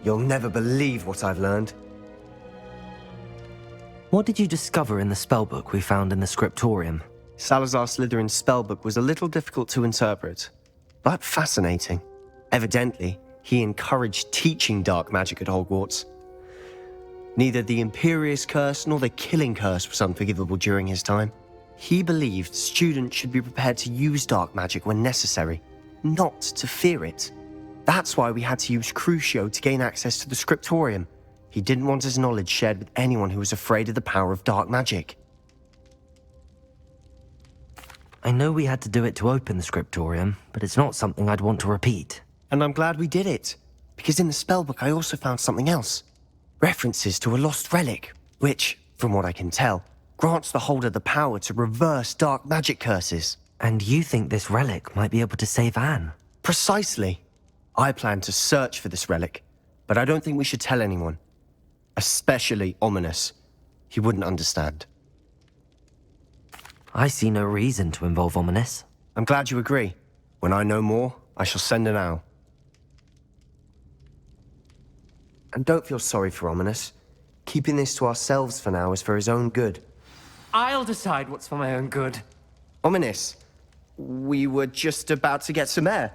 You'll never believe what I've learned. What did you discover in the spellbook we found in the scriptorium? Salazar Slytherin's spellbook was a little difficult to interpret, but fascinating. Evidently, he encouraged teaching dark magic at Hogwarts. Neither the Imperious Curse nor the Killing Curse was unforgivable during his time. He believed students should be prepared to use dark magic when necessary, not to fear it. That's why we had to use Crucio to gain access to the scriptorium. He didn't want his knowledge shared with anyone who was afraid of the power of dark magic. I know we had to do it to open the scriptorium, but it's not something I'd want to repeat. And I'm glad we did it, because in the spellbook I also found something else. References to a lost relic, which, from what I can tell, grants the holder the power to reverse dark magic curses. And you think this relic might be able to save Anne? Precisely. I plan to search for this relic, but I don't think we should tell anyone. Especially Ominous. He wouldn't understand. I see no reason to involve Ominous. I'm glad you agree. When I know more, I shall send an owl. And don't feel sorry for Ominous. Keeping this to ourselves for now is for his own good. I'll decide what's for my own good. Ominous, we were just about to get some air.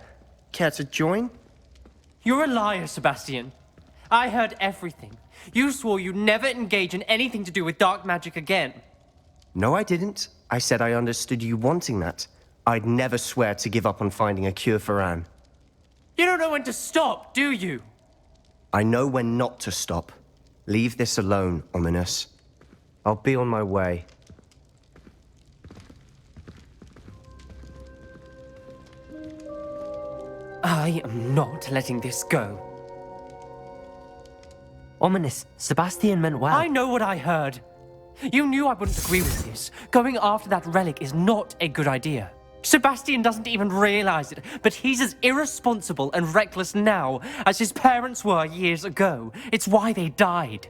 Care to join? You're a liar, Sebastian. I heard everything. You swore you'd never engage in anything to do with dark magic again. No, I didn't. I said I understood you wanting that. I'd never swear to give up on finding a cure for Anne. You don't know when to stop, do you? I know when not to stop. Leave this alone, Ominous. I'll be on my way. I am not letting this go. Ominous, Sebastian meant well. I know what I heard. You knew I wouldn't agree with this. Going after that relic is not a good idea. Sebastian doesn't even realize it, but he's as irresponsible and reckless now as his parents were years ago. It's why they died.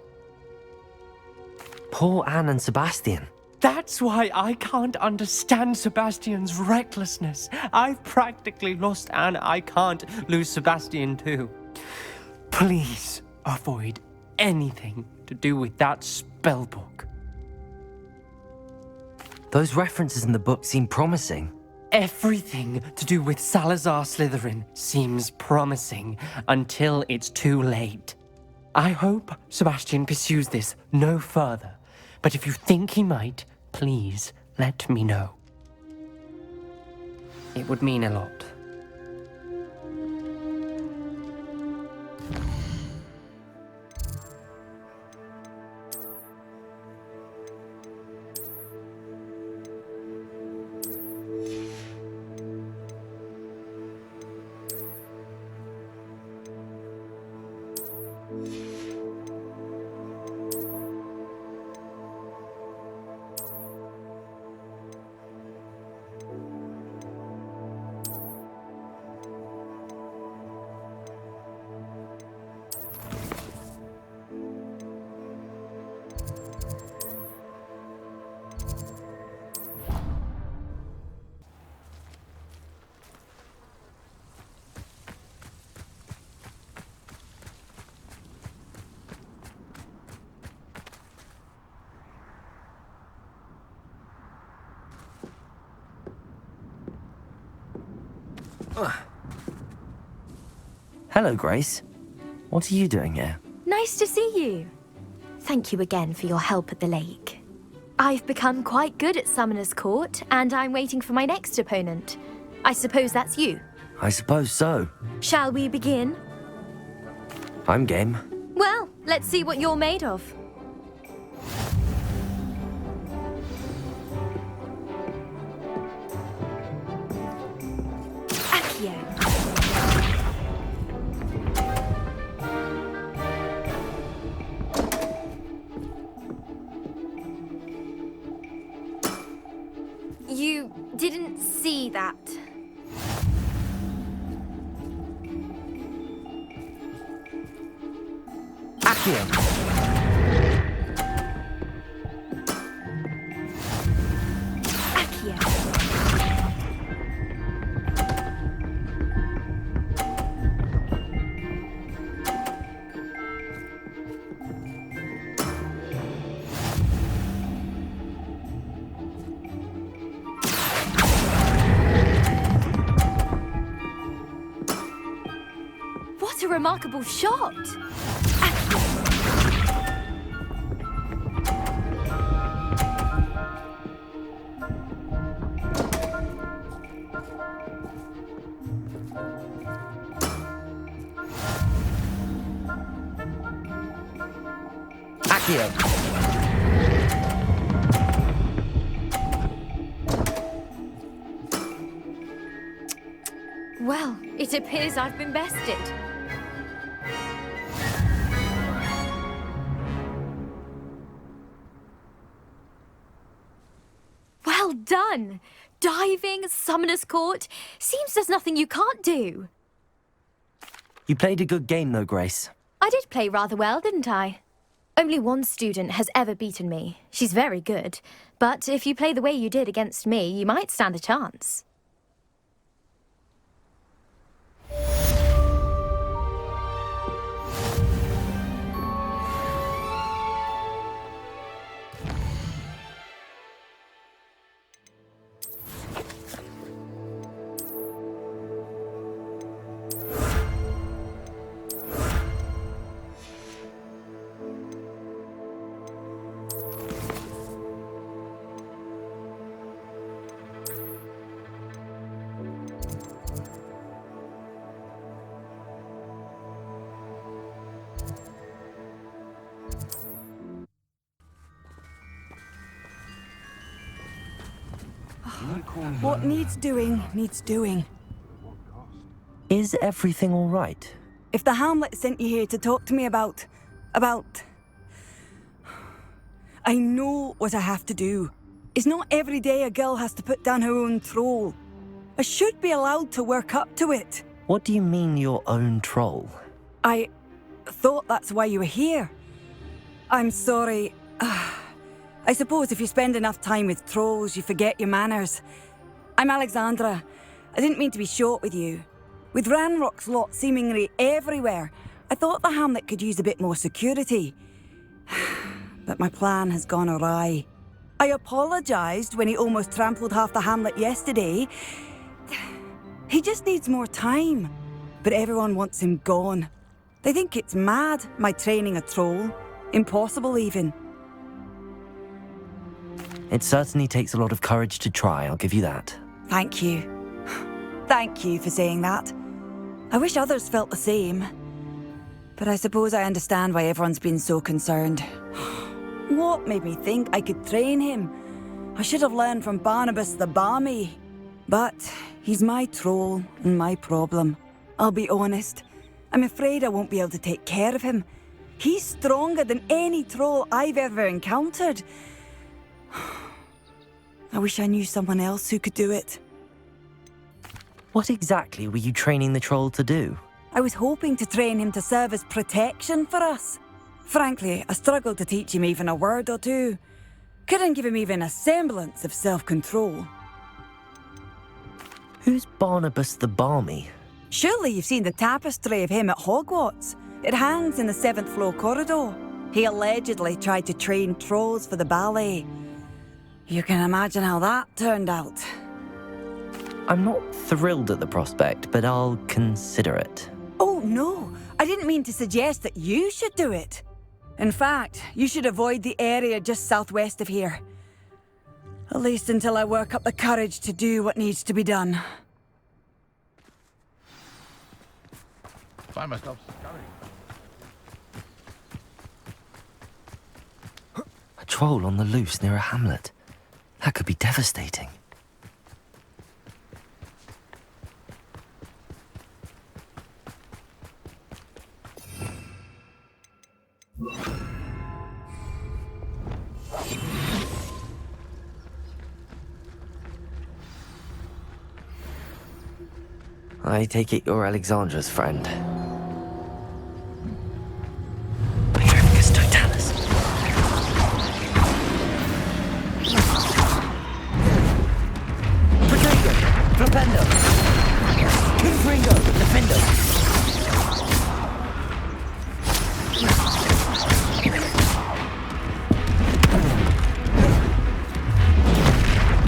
Poor Anne and Sebastian. That's why I can't understand Sebastian's recklessness. I've practically lost Anne. I can't lose Sebastian too. Please avoid anything to do with that spellbook. Those references in the book seem promising. Everything to do with Salazar Slytherin seems promising until it's too late. I hope Sebastian pursues this no further, but if you think he might, please let me know. It would mean a lot. Hello, Grace. What are you doing here? Nice to see you. Thank you again for your help at the lake. I've become quite good at Summoner's Court, and I'm waiting for my next opponent. I suppose that's you. I suppose so. Shall we begin? I'm game. Well, let's see what you're made of. Accio. You didn't see that. Accio. Accio. remarkable shot. Accio. Well, it appears I've been bested. Well done! Diving, Summoner's Court. Seems there's nothing you can't do. You played a good game, though, Grace. I did play rather well, didn't I? Only one student has ever beaten me. She's very good. But if you play the way you did against me, you might stand a chance. What needs doing, needs doing. Is everything all right? If the Hamlet sent you here to talk to me about... I know what I have to do. It's not every day a girl has to put down her own troll. I should be allowed to work up to it. What do you mean, your own troll? I thought that's why you were here. I'm sorry. I suppose if you spend enough time with trolls, you forget your manners. I'm Alexandra. I didn't mean to be short with you. With Ranrock's lot seemingly everywhere, I thought the Hamlet could use a bit more security. But my plan has gone awry. I apologised when he almost trampled half the Hamlet yesterday. He just needs more time. But everyone wants him gone. They think it's mad, my training a troll. Impossible, even. It certainly takes a lot of courage to try, I'll give you that. Thank you. Thank you for saying that. I wish others felt the same. But I suppose I understand why everyone's been so concerned. What made me think I could train him? I should have learned from Barnabas the Balmy. But he's my troll and my problem. I'll be honest. I'm afraid I won't be able to take care of him. He's stronger than any troll I've ever encountered. I wish I knew someone else who could do it. What exactly were you training the troll to do? I was hoping to train him to serve as protection for us. Frankly, I struggled to teach him even a word or two. Couldn't give him even a semblance of self-control. Who's Barnabas the Balmy? Surely you've seen the tapestry of him at Hogwarts. It hangs in the 7th floor corridor. He allegedly tried to train trolls for the ballet. You can imagine how that turned out. I'm not thrilled at the prospect, but I'll consider it. Oh, no. I didn't mean to suggest that you should do it. In fact, you should avoid the area just southwest of here. At least until I work up the courage to do what needs to be done. Find myself scurrying. A troll on the loose near a hamlet. That could be devastating. I take it you're Alexandra's friend. Pyramicus totalis. Protego, Flipendo, Confringo, Defendo.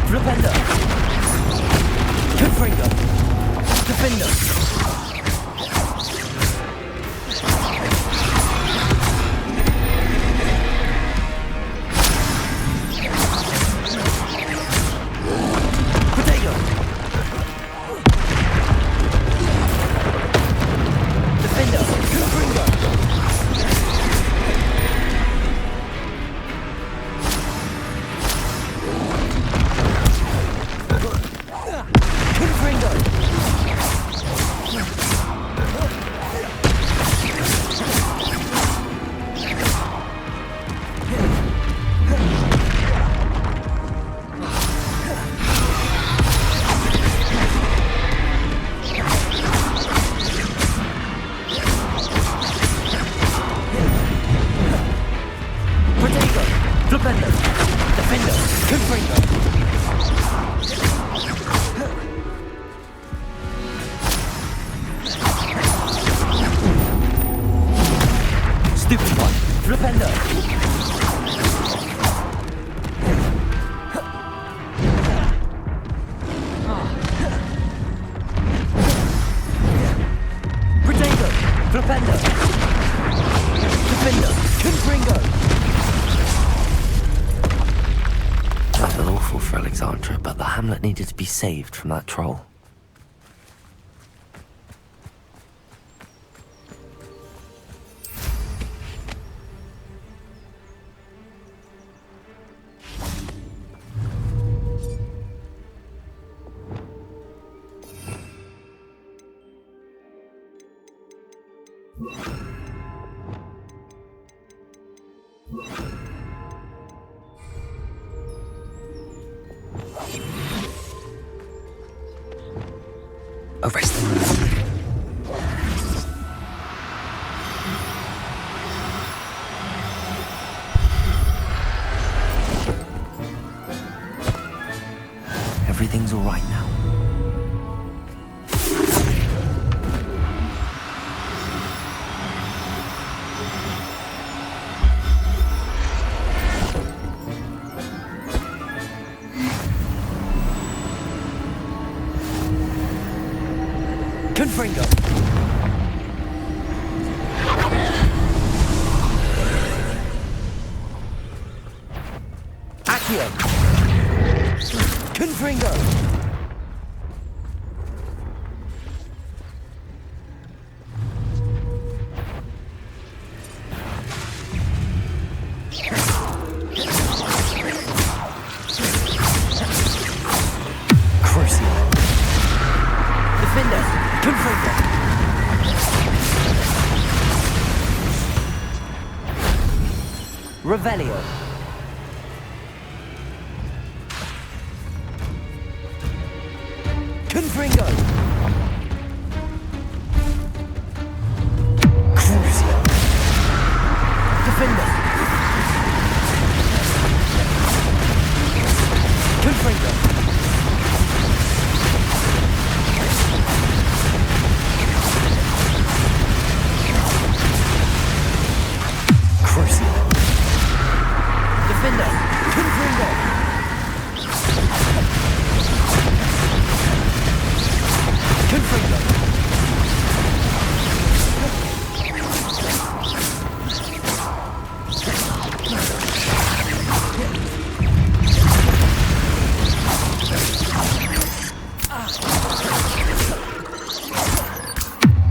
Flipendo, Confringo. Defender! Defender! Defender! Confringo! Stupid one! Flipendo! Potato! Flipendo! Defender! Confringo! I feel awful for Alexandra, but the hamlet needed to be saved from that troll. Arrest them. Everything's all right now. Confringo! Accio! Confringo! Crucio! Defender! Confringo! Revelio! Confringo! Crucio! Defender! Confringo! Crucio! Defender! Confringo! Confringo!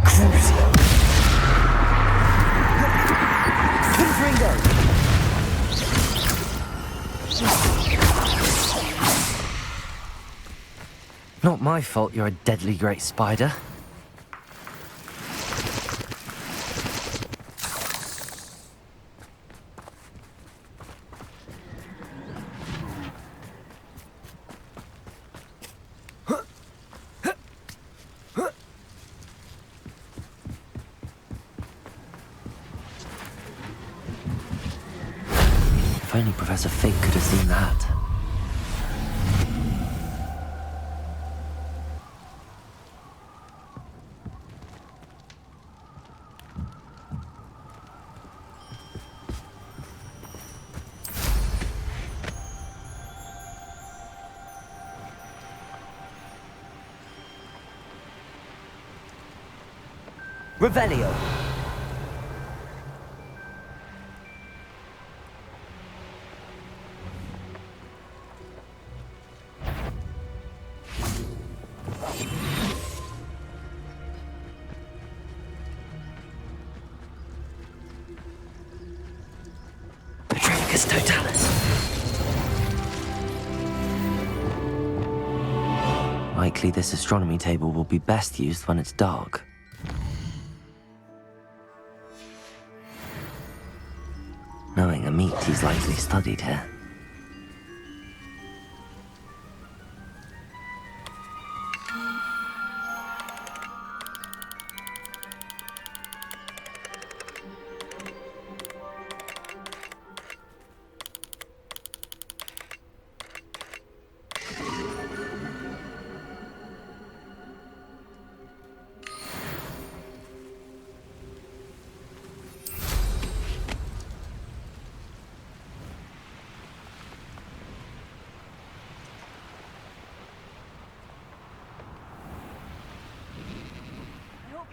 Crucio! Confringo! Not my fault you're a deadly great spider. If only Professor Fig could have seen that. Revelio! Petricus Totalis! Likely this astronomy table will be best used when it's dark. Knowing a meat, he's likely studied here.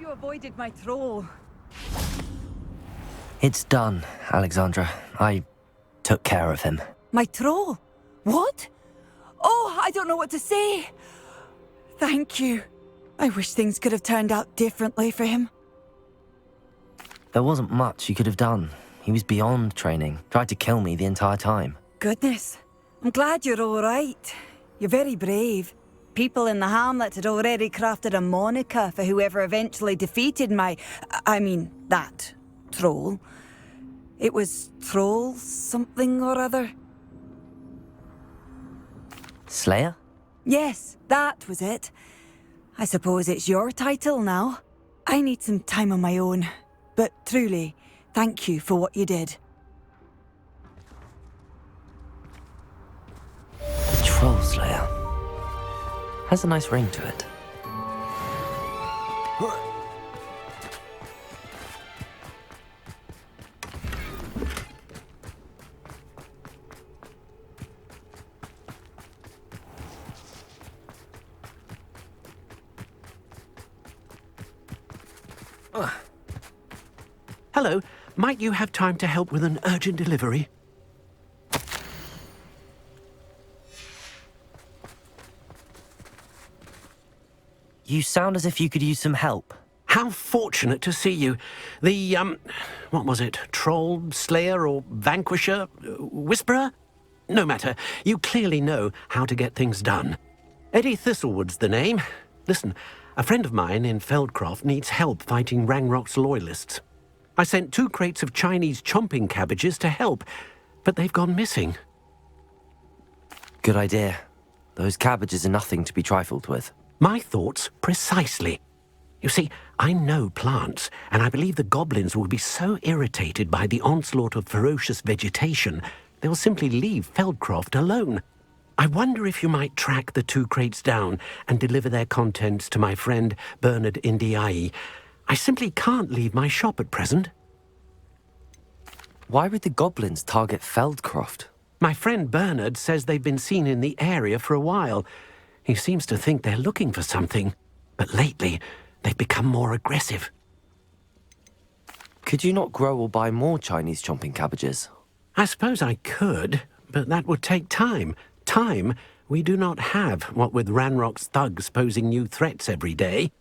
you avoided my troll. It's done, Alexandra. I took care of him. My troll? What? Oh, I don't know what to say. Thank you. I wish things could have turned out differently for him. There wasn't much you could have done. He was beyond training, tried to kill me the entire time. Goodness. I'm glad you're all right. You're very brave. People in the hamlet had already crafted a moniker for whoever eventually defeated that troll. It was Troll something or other. Slayer? Yes, that was it. I suppose it's your title now. I need some time on my own. But truly, thank you for what you did. Troll Slayer. Has a nice ring to it. Hello, might you have time to help with an urgent delivery? You sound as if you could use some help. How fortunate to see you. The, what was it? Troll, Slayer, or Vanquisher? Whisperer? No matter. You clearly know how to get things done. Eddie Thistlewood's the name. Listen, a friend of mine in Feldcroft needs help fighting Rangrock's loyalists. I sent 2 crates of Chinese chomping cabbages to help, but they've gone missing. Good idea. Those cabbages are nothing to be trifled with. My thoughts precisely. You see, I know plants, and I believe the goblins will be so irritated by the onslaught of ferocious vegetation, they will simply leave Feldcroft alone. I wonder if you might track the 2 crates down and deliver their contents to my friend Bernard Indiai. I simply can't leave my shop at present. Why would the goblins target Feldcroft? My friend Bernard says they've been seen in the area for a while. He seems to think they're looking for something, but lately they've become more aggressive. Could you not grow or buy more Chinese chomping cabbages? I suppose I could, but that would take time. Time we do not have, what with Ranrock's thugs posing new threats every day.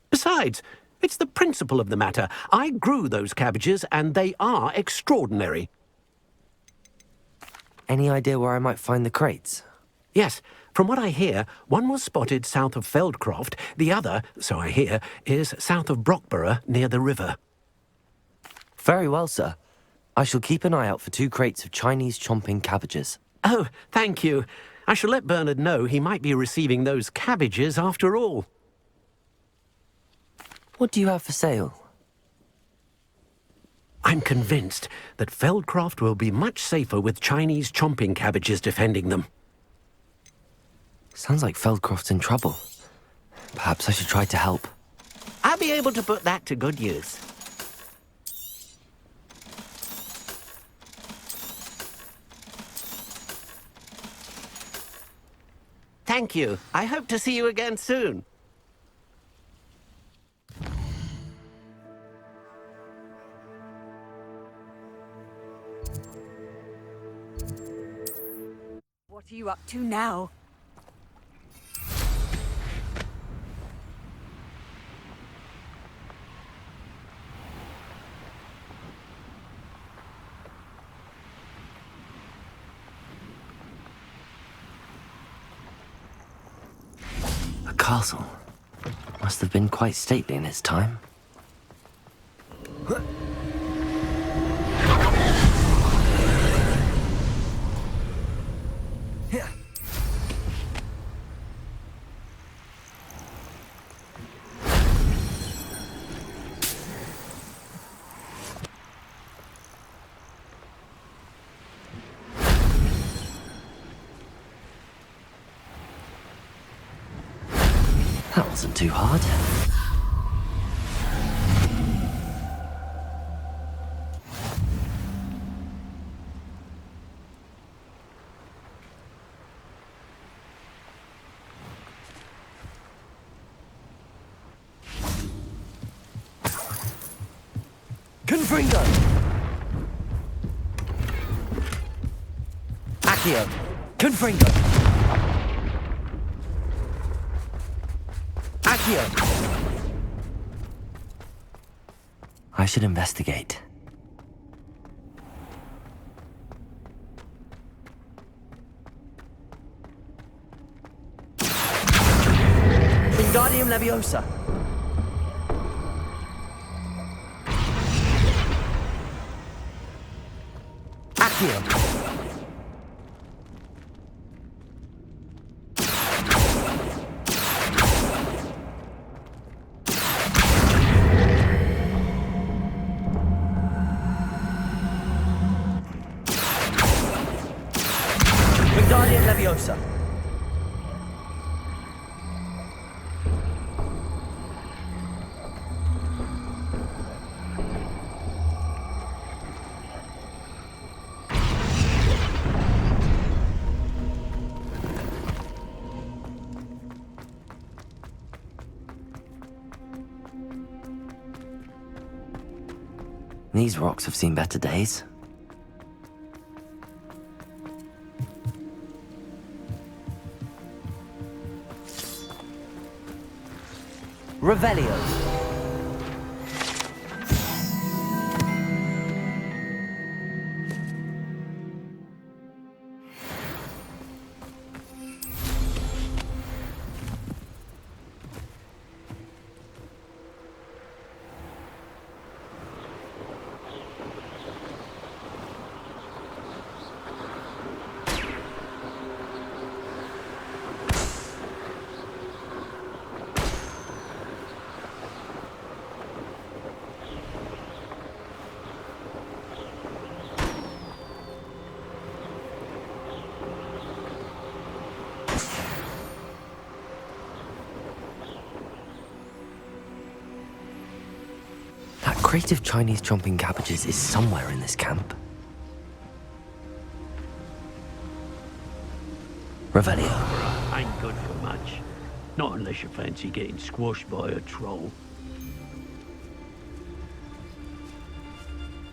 Besides, it's the principle of the matter. I grew those cabbages, and they are extraordinary. Any idea where I might find the crates? Yes, from what I hear, one was spotted south of Feldcroft, the other, so I hear, is south of Brockborough near the river. Very well, sir. I shall keep an eye out for 2 crates of Chinese chomping cabbages. Oh, thank you. I shall let Bernard know he might be receiving those cabbages after all. What do you have for sale? I'm convinced that Feldcroft will be much safer with Chinese chomping cabbages defending them. Sounds like Feldcroft's in trouble. Perhaps I should try to help. I'll be able to put that to good use. Thank you. I hope to see you again soon. What are you up to now? A castle. Must have been quite stately in its time. That wasn't too hard. Confringo! Accio! Confringo! Accio! I should investigate. Wingardium Leviosa! Accio! Wingardium Leviosa! These rocks have seen better days. Revelio. That crate of Chinese chomping cabbages is somewhere in this camp. Revelio. Ain't good for much. Not unless you fancy getting squashed by a troll.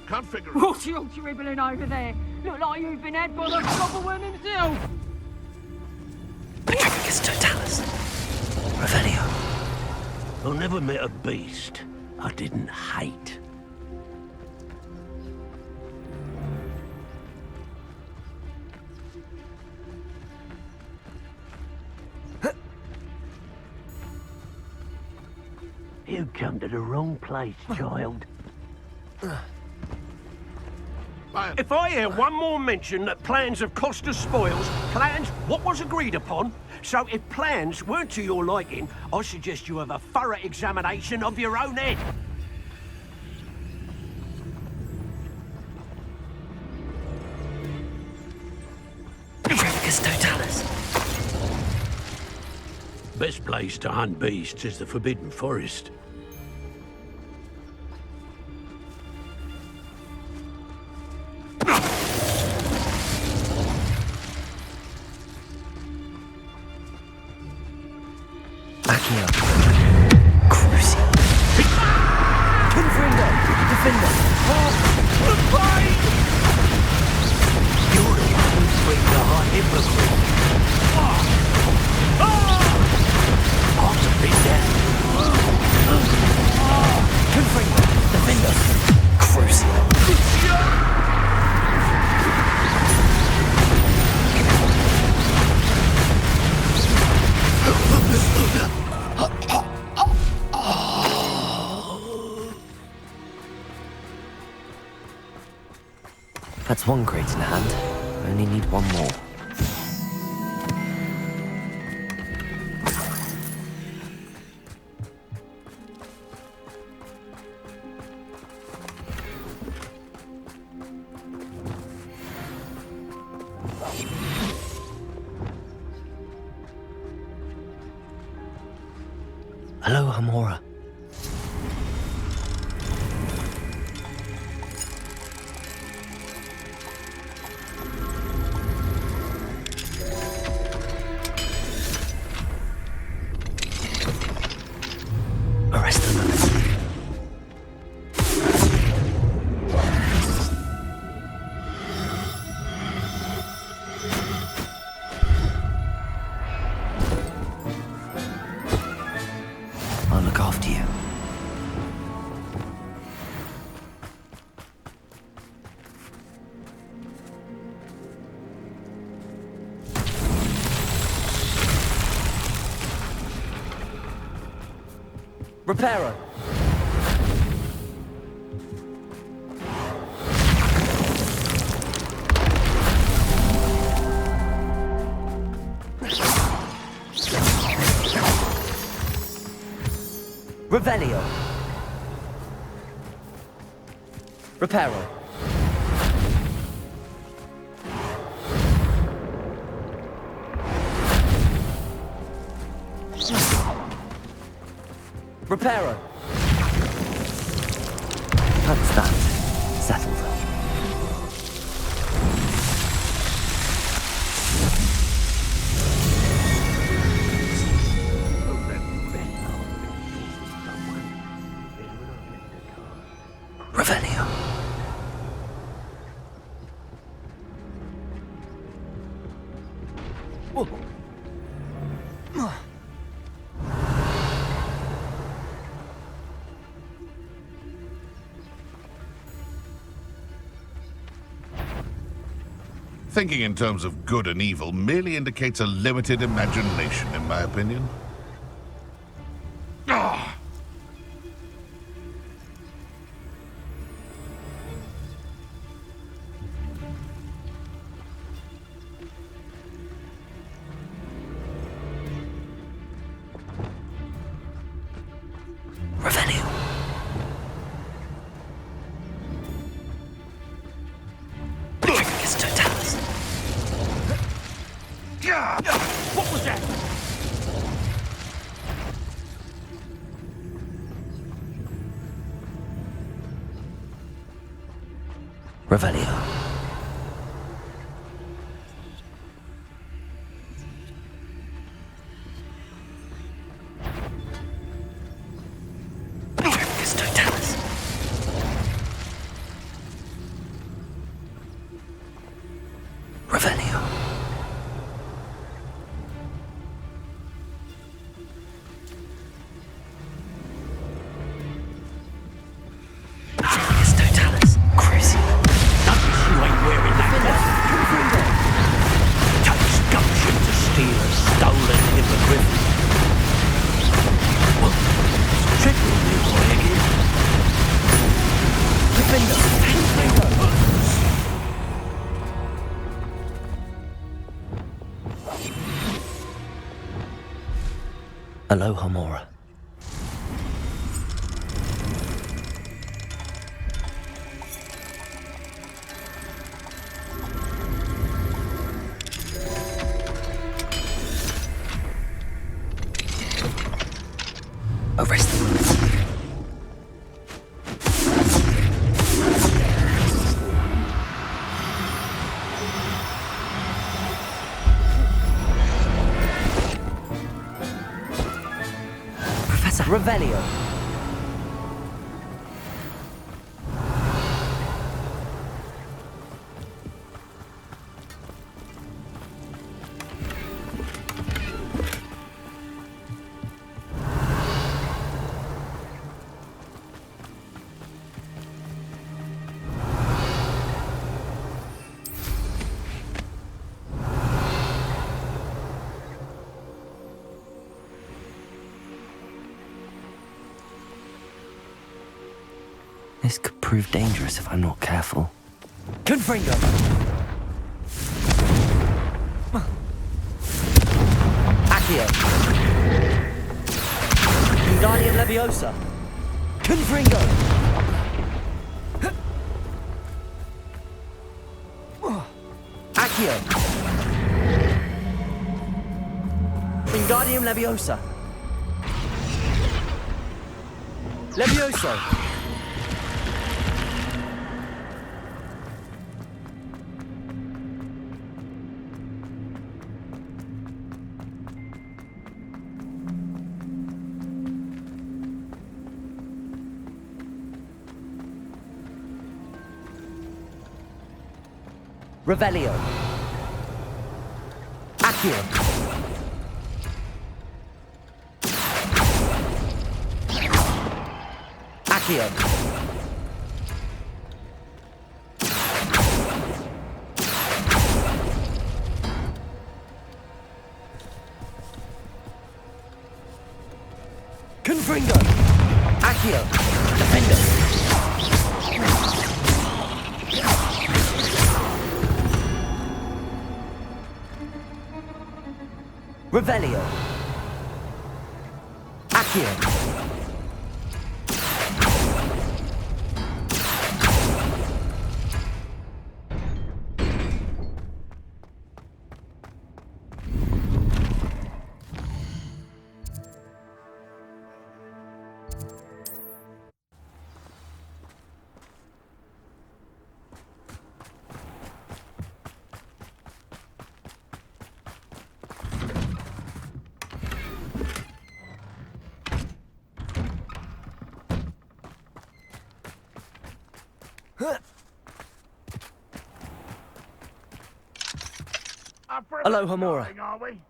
Can't figure it. What are you dribbling over there? Look like you've been had by the Gobberworm himself. Petrificus totalis. Revelio. I never met a beast I didn't hate. You come to the wrong place, child. If I hear one more mention that plans have cost us spoils, plans what was agreed upon, so if plans weren't to your liking, I suggest you have a thorough examination of your own head. Petrificus totalis. Best place to hunt beasts is the Forbidden Forest. Accio. Cruci. Confringo. Defender. You're the one who's bring the hot hypocrite. Possibly dead. Confringo. Defender. Cruci. That's one crate in hand. I only need one more. Hello, Hamora. Arrest them. Reparo. Revelio. Reparo. Reparo. That's that. Settled. Revelio. Thinking in terms of good and evil merely indicates a limited imagination, in my opinion. Ah! Revelio. Patricus Totalis. What was that? Revelio. Patricus Totalis. Revelio. Patricus Totalis. Crucial. Notice you ain't wearing that vest. Takes gumption to steal a stolen hippogriff. What? Triple new boy again? Aloha Mora. Arrest them. Professor Revelio. This could prove dangerous if I'm not careful. Confringo! Accio! Wingardium Leviosa! Confringo! Accio! Wingardium Leviosa! Levioso! Revelio. Accio. Accio. Confringo. Accio! Defender! Revelio! Accio! Hello, Hamura. Are we?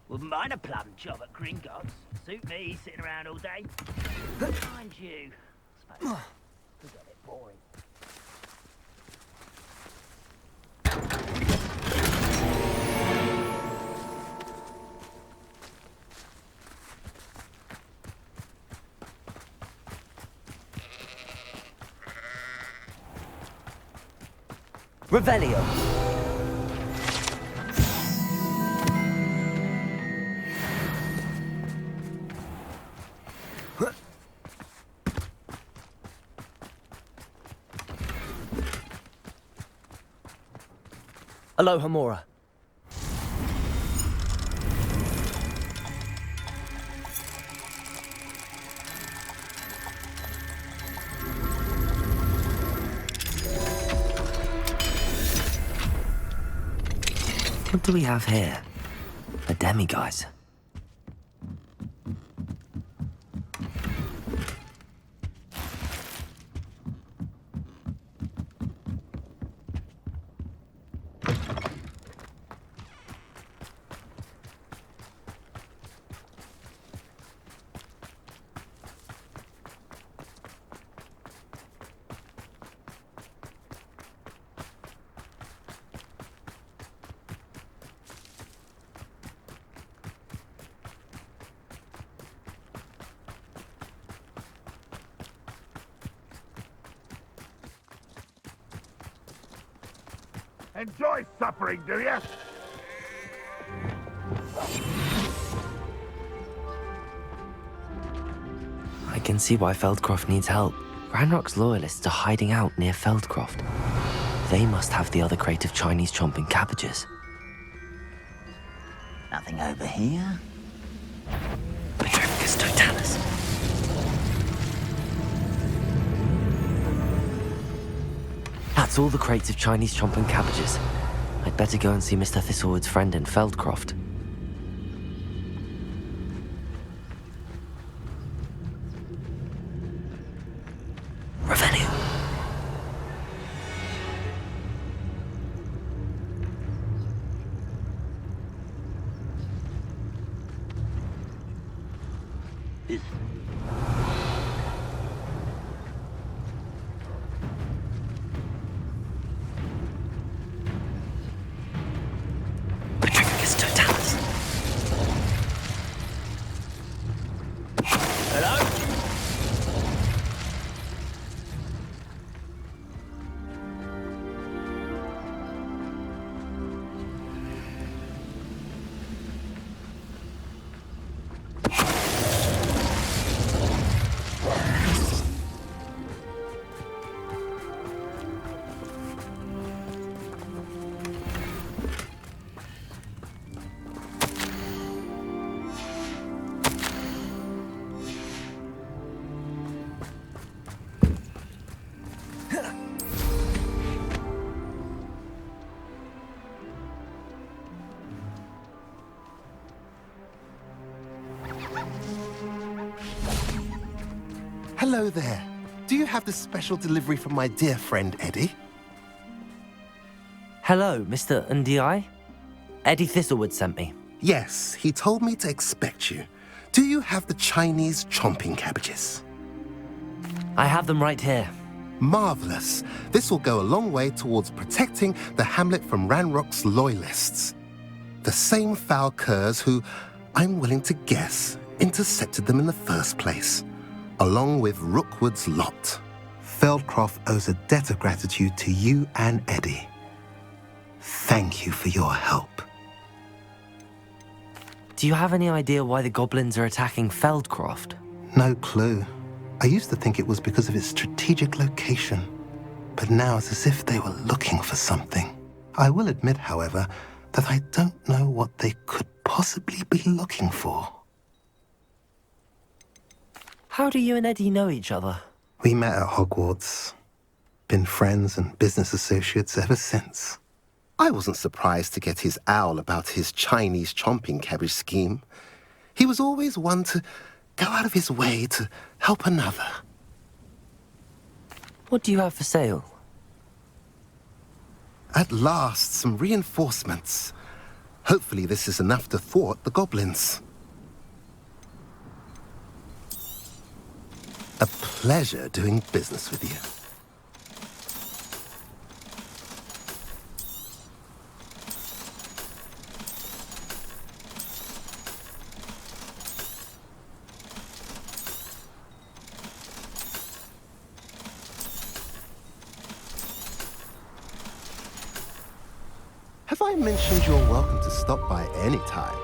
Wouldn't mind a plum job at Gringotts. Suit me, sitting around all day. Mind you, I suppose it could get a bit boring. Revelio! Hello, Hamura. What do we have here? A demiguise. Enjoy suffering, do you? I can see why Feldcroft needs help. Ranrock's loyalists are hiding out near Feldcroft. They must have the other crate of Chinese chomping cabbages. Nothing over here. Petrificus totalis. That's all the crates of Chinese chomping cabbages. I'd better go and see Mr. Thistlewood's friend in Feldcroft. Revelio. Petrificus totalis. Hello? Hello there. Do you have this special delivery from my dear friend Eddie? Hello, Mr. Ndi? Eddie Thistlewood sent me. Yes, he told me to expect you. Do you have the Chinese chomping cabbages? I have them right here. Marvelous. This will go a long way towards protecting the hamlet from Ranrock's loyalists. The same foul curs who, I'm willing to guess, intercepted them in the first place, along with Rookwood's lot. Feldcroft owes a debt of gratitude to you and Eddie. Thank you for your help. Do you have any idea why the goblins are attacking Feldcroft? No clue. I used to think it was because of its strategic location, but now it's as if they were looking for something. I will admit, however, that I don't know what they could possibly be looking for. How do you and Eddie know each other? We met at Hogwarts. Been friends and business associates ever since. I wasn't surprised to get his owl about his Chinese chomping cabbage scheme. He was always one to go out of his way to help another. What do you have for sale? At last, some reinforcements. Hopefully this is enough to thwart the goblins. A pleasure doing business with you. Have I mentioned you're welcome to stop by any time?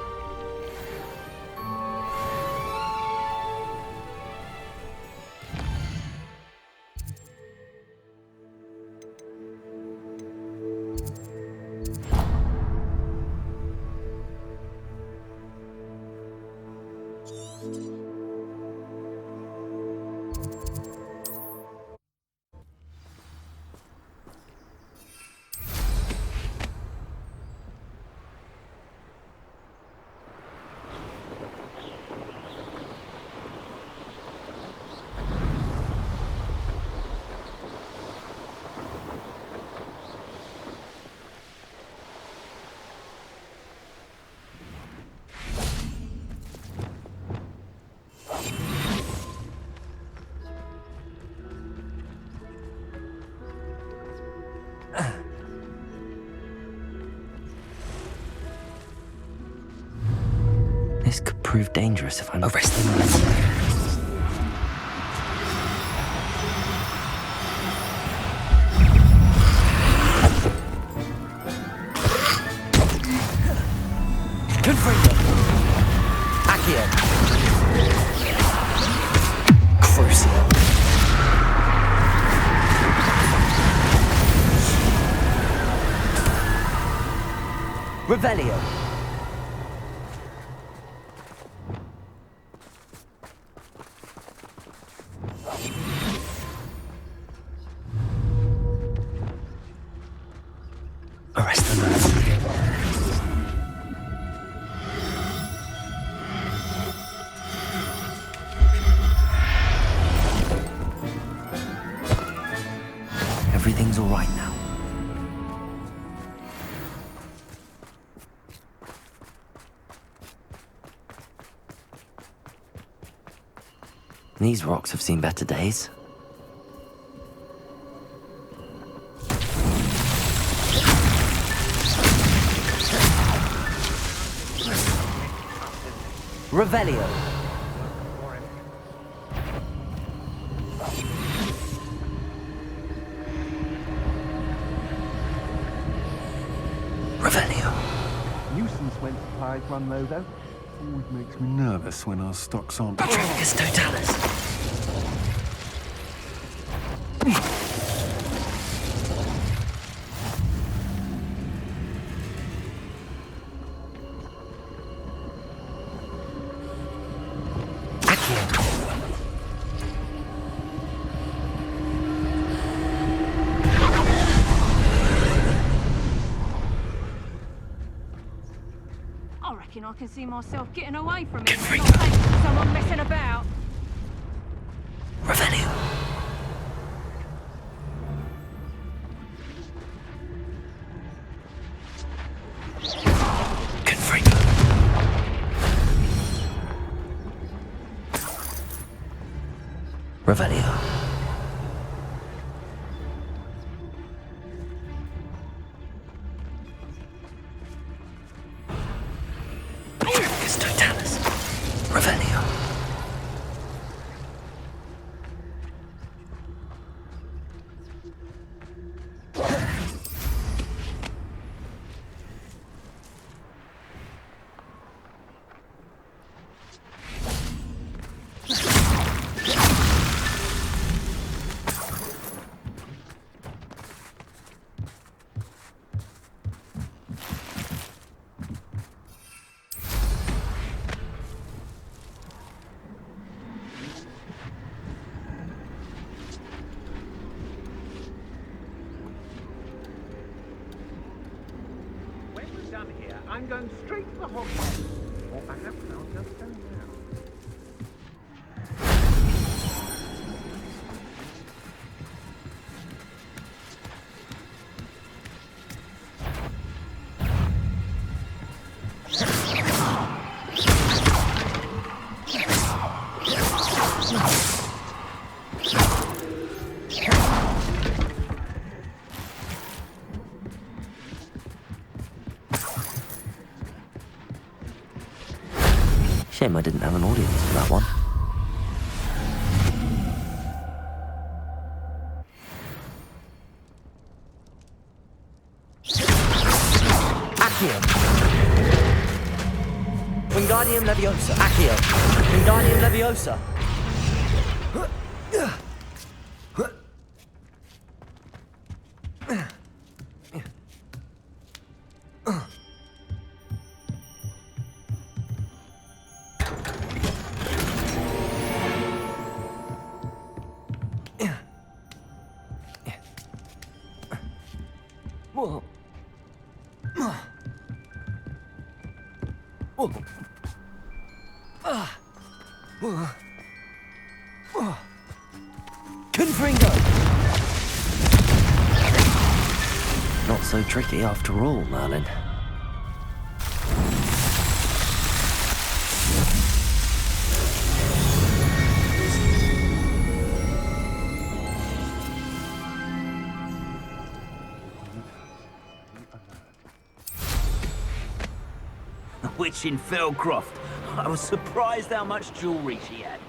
This could prove dangerous if I'm arrested. Confringo! Accio! Crucial! Revelio! Arrest the man. Everything's all right now. These rocks have seen better days. Revelio. Revelio. Nuisance when supplies run low, though. Always makes me nervous when our stocks aren't... Patricus Totalis. I can see myself getting away from it. Not thanks to someone messing about. Revelio. Revelio. It's Totalis. Revelio. I'm going straight to the hospital. Or perhaps I'll just go now. Shame I didn't have an audience for that one. Accio. Wingardium Leviosa. Accio. Wingardium Leviosa. Confringo! Not so tricky after all, Merlin. Witch in Felcroft. I was surprised how much jewelry she had.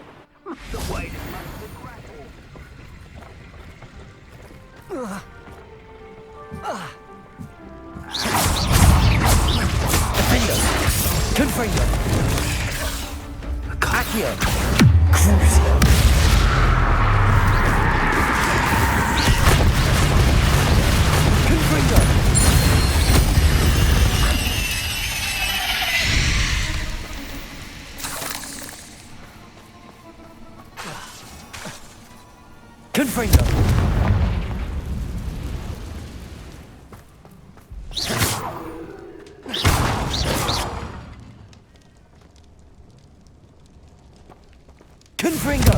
The way to make the grapple. Defendo. Confringo. Accio. Crucio. Confringo. Confringo. Confringo.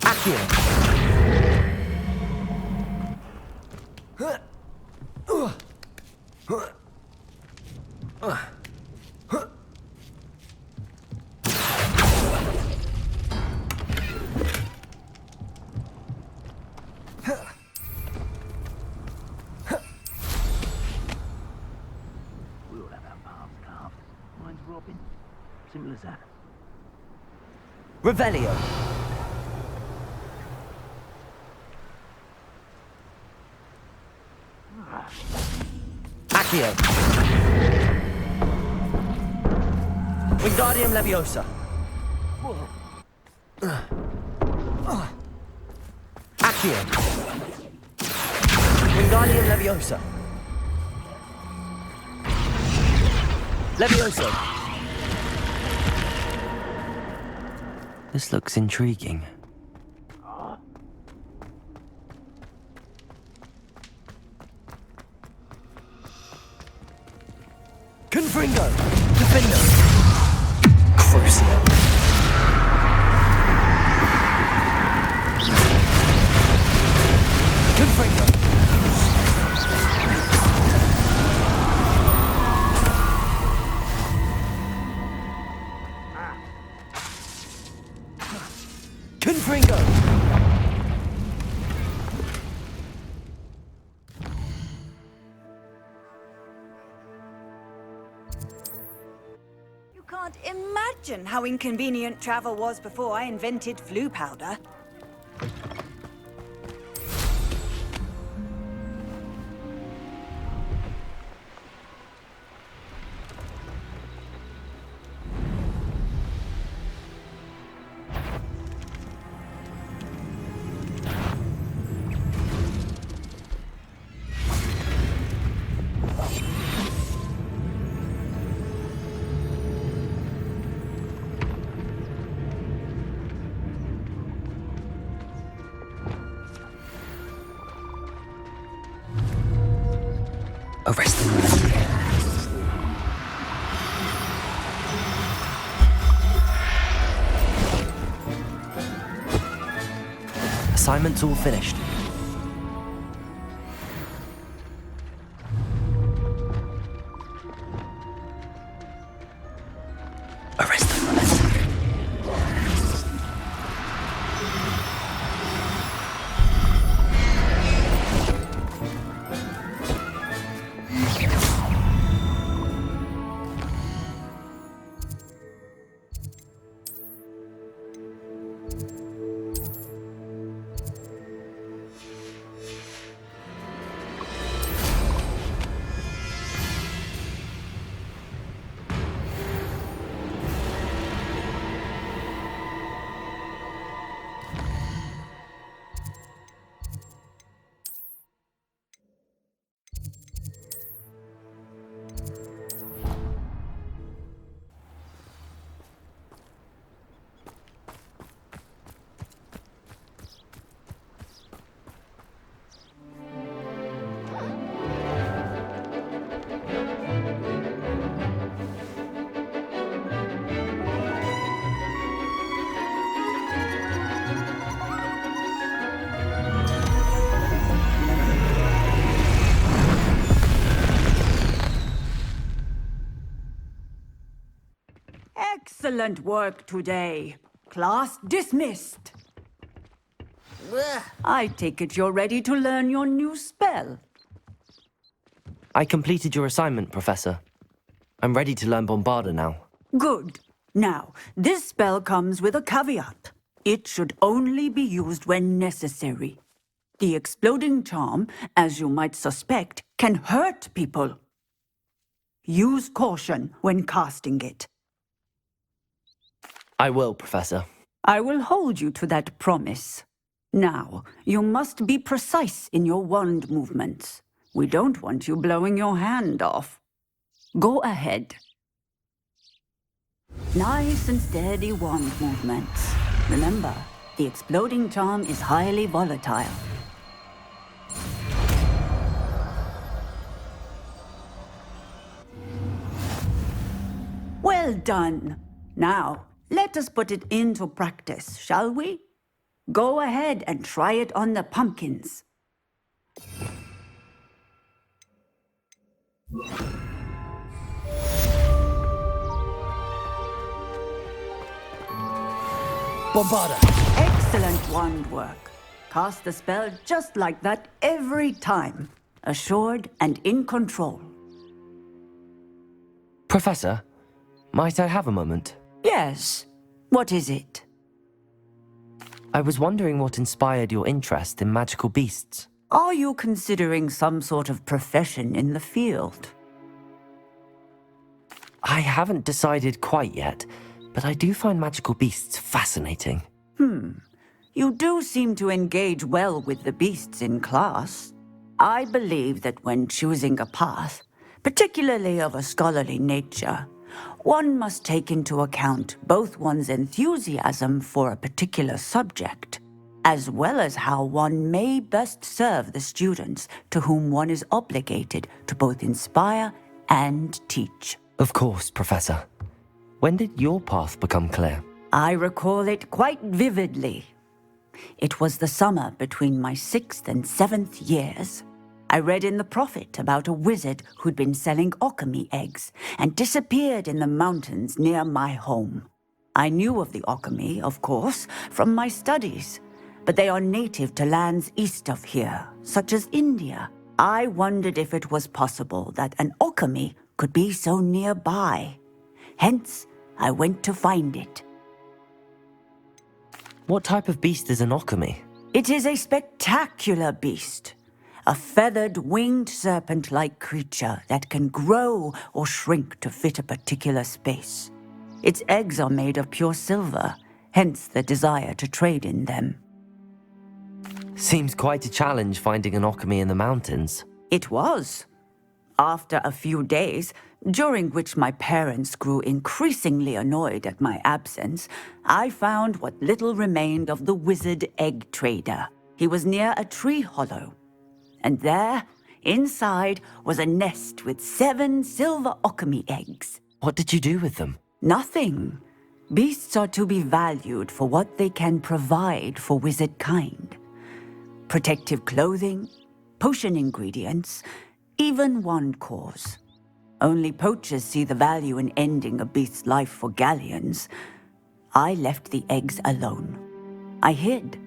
Accio. We all have our palms carved. Mine's Robin. Simple as that. Revelio. Accio. Wingardium Leviosa. Accio. Wingardium Leviosa. Leviosa. This looks intriguing. Confringo. Defendo. Crucio. Confringo. Confringo! You can't imagine how inconvenient travel was before I invented flu powder. Arrest them. Assignment's all finished. Arrest them. Excellent work today. Class dismissed. I take it you're ready to learn your new spell. I completed your assignment, Professor. I'm ready to learn Bombarda now. Good. Now, this spell comes with a caveat. It should only be used when necessary. The exploding charm, as you might suspect, can hurt people. Use caution when casting it. I will, Professor. I will hold you to that promise. Now, you must be precise in your wand movements. We don't want you blowing your hand off. Go ahead. Nice and steady wand movements. Remember, the exploding charm is highly volatile. Well done. Now, let us put it into practice, shall we? Go ahead and try it on the pumpkins. Bombarda! Excellent wand work. Cast the spell just like that every time. Assured and in control. Professor, might I have a moment? Yes. What is it? I was wondering what inspired your interest in magical beasts. Are you considering some sort of profession in the field? I haven't decided quite yet, but I do find magical beasts fascinating. You do seem to engage well with the beasts in class. I believe that when choosing a path, particularly of a scholarly nature, one must take into account both one's enthusiasm for a particular subject, as well as how one may best serve the students to whom one is obligated to both inspire and teach. Of course, Professor. When did your path become clear? I recall it quite vividly. It was the summer between my 6th and 7th years. I read in the Prophet about a wizard who'd been selling alchemy eggs and disappeared in the mountains near my home. I knew of the alchemy, of course, from my studies, but they are native to lands east of here, such as India. I wondered if it was possible that an alchemy could be so nearby. Hence, I went to find it. What type of beast is an alchemy? It is a spectacular beast. A feathered, winged serpent-like creature that can grow or shrink to fit a particular space. Its eggs are made of pure silver, hence the desire to trade in them. Seems quite a challenge finding an alchemy in the mountains. It was. After a few days, during which my parents grew increasingly annoyed at my absence, I found what little remained of the wizard egg trader. He was near a tree hollow. And there, inside, was a nest with 7 silver alchemy eggs. What did you do with them? Nothing. Beasts are to be valued for what they can provide for wizard kind. Protective clothing, potion ingredients, even wand cores. Only poachers see the value in ending a beast's life for galleons. I left the eggs alone. I hid.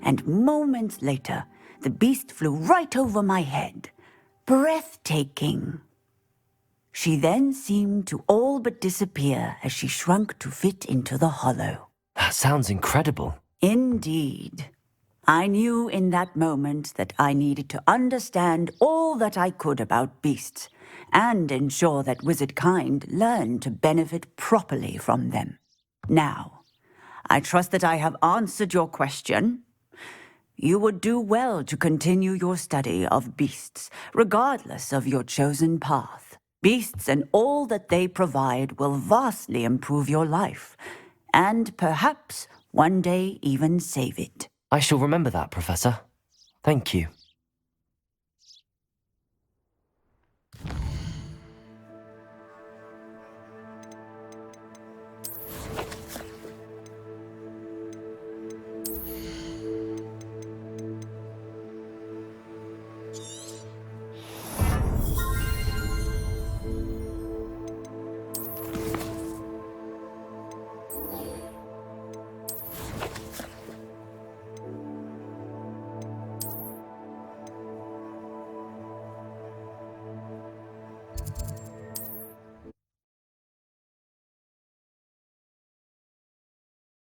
And moments later, the beast flew right over my head. Breathtaking. She then seemed to all but disappear as she shrunk to fit into the hollow. That sounds incredible. Indeed. I knew in that moment that I needed to understand all that I could about beasts and ensure that wizard kind learned to benefit properly from them. Now, I trust that I have answered your question. You would do well to continue your study of beasts, regardless of your chosen path. Beasts and all that they provide will vastly improve your life, and perhaps one day even save it. I shall remember that, Professor. Thank you.